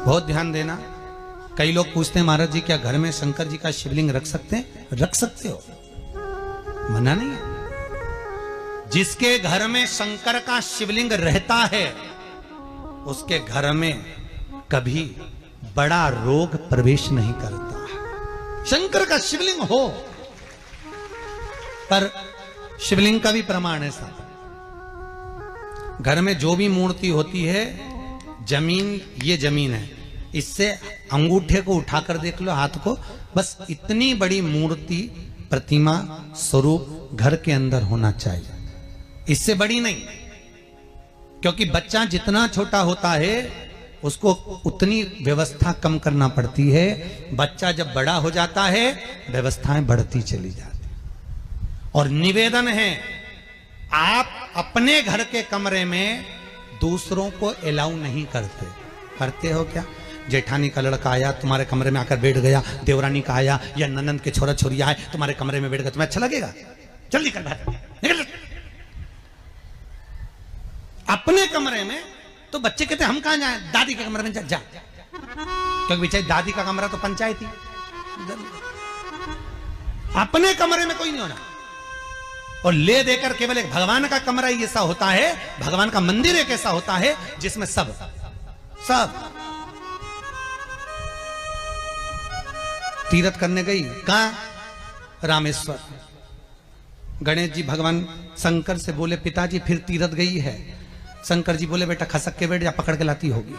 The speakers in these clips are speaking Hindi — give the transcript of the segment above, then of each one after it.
बहुत ध्यान देना। कई लोग पूछते हैं महाराज जी क्या घर में शंकर जी का शिवलिंग रख सकते हैं? रख सकते हो, मना नहीं है। जिसके घर में शंकर का शिवलिंग रहता है उसके घर में कभी बड़ा रोग प्रवेश नहीं करता। शंकर का शिवलिंग हो, पर शिवलिंग का भी प्रमाण है साहब। घर में जो भी मूर्ति होती है, जमीन ये जमीन है, इससे अंगूठे को उठाकर देख लो, हाथ को, बस इतनी बड़ी मूर्ति, प्रतिमा, स्वरूप घर के अंदर होना चाहिए, इससे बड़ी नहीं। क्योंकि बच्चा जितना छोटा होता है उसको उतनी व्यवस्था कम करना पड़ती है। बच्चा जब बड़ा हो जाता है व्यवस्थाएं बढ़ती चली जाती। और निवेदन है, आप अपने घर के कमरे में दूसरों को अलाउ नहीं करते। करते हो क्या? जेठानी का लड़का आया तुम्हारे कमरे में आकर बैठ गया, देवरानी का आया या ननंद के छोरा छोरिया आए तुम्हारे कमरे में बैठ गया, तुम्हें अच्छा लगेगा? जल्दी कर निकल। अपने कमरे में तो बच्चे कहते हम कहां जाएं? दादी के कमरे में जा। क्योंकि बेचारी दादी का कमरा तो पंचायती। अपने कमरे में कोई नहीं होना। और ले देकर केवल एक भगवान का कमरा ही ऐसा होता है, भगवान का मंदिर एक ऐसा होता है जिसमें सब तीर्थ करने गई। कहां? रामेश्वर। गणेश जी भगवान शंकर से बोले पिताजी फिर तीर्थ गई है। शंकर जी बोले बेटा खसक के बैठ जा, पकड़ के लाती होगी।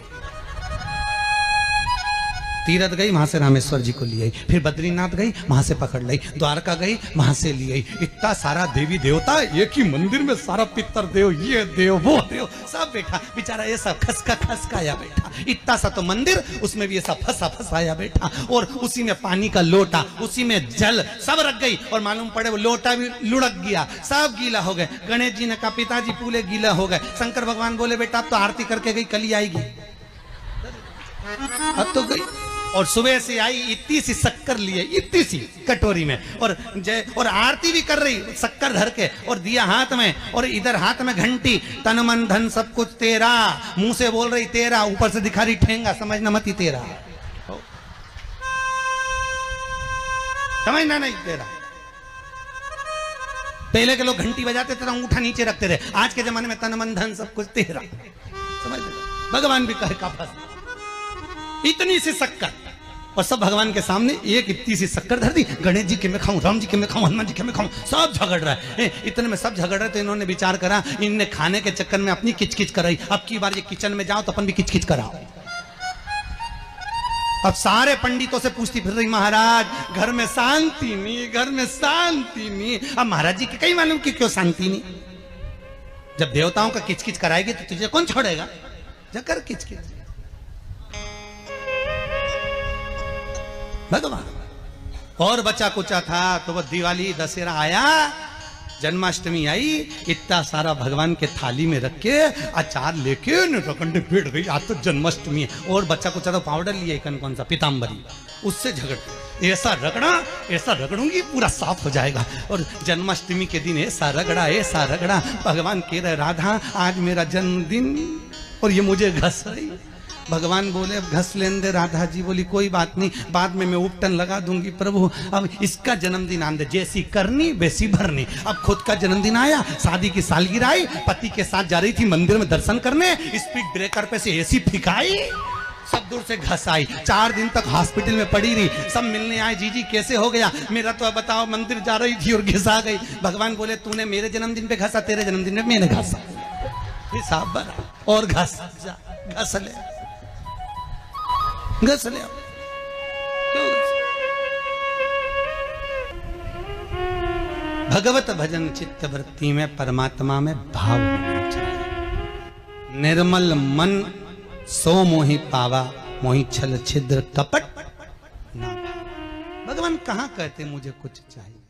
तीरथ गई, वहां से रामेश्वर जी को ले आई। फिर बद्रीनाथ गई, वहां से पकड़ लाई। द्वारका गई, वहां से ले आई। इतना सारा देवी देवता एक ही मंदिर में, सारा पितर देव, ये देव वो देव सब बैठा। बेचारा ये सब खसकाया बैठा। इतना सा तो मंदिर, उसमें भी ऐसा फंसाया बैठा। और उसी में पानी का लोटा, उसी में जल सब रख गई। और मालूम पड़े वो लोटा भी लुढ़क गया, सब गीला हो गए। गणेश जी ने कहा पिताजी पूरे गीला हो गए। शंकर भगवान बोले बेटा अब तो आरती करके गई, कल ही आएगी। अब तो गई और सुबह से आई, इतनी सी शक्कर लिए, इतनी सी कटोरी में, और आरती भी कर रही शक्कर धर के, और दिया हाथ में, और इधर हाथ में घंटी, तन मन धन सब कुछ तेरा, मुंह से बोल रही तेरा, ऊपर से दिखा रही ठेंगा, समझना मत ही तेरा, समझना नहीं तेरा। पहले के लोग घंटी बजाते थे, अंगूठा नीचे रखते थे। आज के जमाने में तन मन धन सब कुछ तेरा, समझ भगवान भी कहे का फंस। इतनी सी शक्कर, और सब भगवान के सामने एक इतनी सी शक्कर धर दी। गणेश जी के मैं खाऊं, राम जी के मैं खाऊं, हनुमान जी के मैं खाऊं, सब झगड़ रहा है। इतने में सब झगड़ रहे तो इन्होंने विचार करा, इनने खाने के चक्कर में अपनी किचकिच कराई। अब की बार ये किचन में जाओ तो अपन भी किचकिच कराओ। अब सारे पंडितों से पूछती फिर रही, महाराज घर में शांति नहीं, घर में शांति नहीं। अब महाराज जी के कहीं मालूम कि क्यों शांति नहीं? जब देवताओं का किचकिच कराएगी तो तुझे कौन छोड़ेगा? जाकर किचकिच। भगवान और बचा कुचा था तो वो दिवाली दशहरा आया, जन्माष्टमी आई, इतना सारा भगवान के थाली में रख के अचार लेके रकंडे पेट गई। आज तो जन्माष्टमी है। और बच्चा कुचा तो पाउडर लिया कौन सा पीताम्बरी, उससे झगड़ते, ऐसा रगड़ूंगी पूरा साफ हो जाएगा। और जन्माष्टमी के दिन ऐसा रगड़ा भगवान कह रहे राधा आज मेरा जन्मदिन और ये मुझे घस रही। भगवान बोले अब घस लेने दे। राधा जी बोली कोई बात नहीं, बाद में मैं उपटन लगा दूंगी प्रभु। अब इसका जन्मदिन आंदे, जैसी करनी वैसी भरनी। अब खुद का जन्मदिन आया, शादी की सालगिरह आई, पति के साथ जा रही थी मंदिर में दर्शन करने, स्पीड ब्रेकर पे से एसी फिकाई, सब दूर से घस आई। 4 दिन तक हॉस्पिटल में पड़ी रही। सब मिलने आए, जी कैसे हो गया? मेरा तो बताओ मंदिर जा रही थी और घिसा गई। भगवान बोले तूने मेरे जन्मदिन पे घसा, तेरे जन्मदिन में मैंने घसा, हिसाब बना। और घस ले। भगवत भजन चित्त वृत्ति में, परमात्मा में भाव होना चाहिए। निर्मल मन सो मोहि पावा, मोहि छल छिद्र कपट ना। भगवान कहां कहते मुझे कुछ चाहिए?